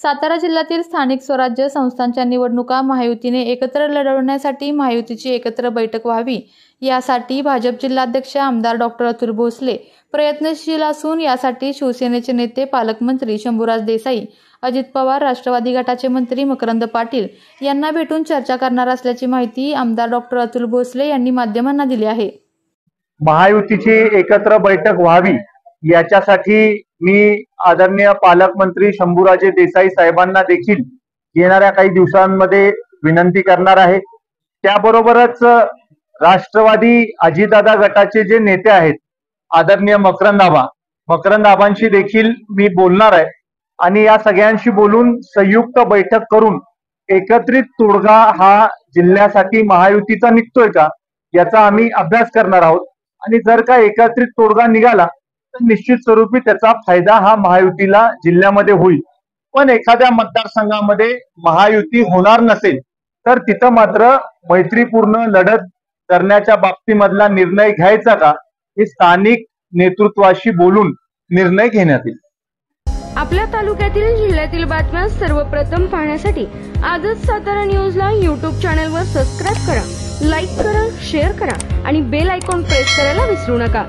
सातारा जिल्ह्यातील स्थानिक स्वराज्य संस्थांच्या निवडणुका महायुतीने एकत्र लढवण्यासाठी महायुतीची एकत्र बैठक व्हावी यासाठी भाजप जिल्हाध्यक्ष आमदार डॉक्टर अतुल भोसले प्रयत्नशील असून यासाठी शिवसेनेचे नेते पालकमंत्री शंभूराज देसाई, अजित पवार, राष्ट्रवादी गटाचे मंत्री मकरंद पाटील यांना भेटून चर्चा करणार असल्याची माहिती आमदार डॉक्टर अतुल भोसले यांनी माध्यमांना दिली आहे। महायुतीची एकत्र बैठक व्हावी याच्यासाठी मी आदरणीय पालकमंत्री शंभूराजे देसाई साहेबांना देखील येणाऱ्या काही दिवसांमध्ये विनंती करणार आहे। त्याबरोबरच राष्ट्रवादी अजितदादा गटाचे जे नेते आहेत आदरणीय मकरंद आबांशी देखील मी बोलणार आहे आणि या सगळ्यांशी बोलून संयुक्त बैठक करून एकत्रित तोडगा हा जिल्ह्यासाठी महायुतीचा निघतोय का याचा आम्ही अभ्यास करणार आहोत आणि जर का एकत्रित तोडगा निघाला तर निश्चित स्वरूपी त्याचा फायदा हा महायुतीला जिल्ह्यामध्ये होईल। पण एखाद्या मतदारसंघामध्ये महायुती होणार नसेल तर तिथं मात्र मैत्रीपूर्ण लढत करण्याच्या बाबतीमधला निर्णय घ्यायचा का हे स्थानिक नेतृत्वाशी बोलून निर्णय घेण्यात येईल। आपल्या तालुक्यातील जिल्ह्यातील बातम्या सर्वप्रथम पाहण्यासाठी आजच सातारा न्यूजला YouTube चॅनलवर सबस्क्राइब करा, लाईक करा, शेअर करा आणि बेल आयकॉन प्रेस करायला विसरू नका।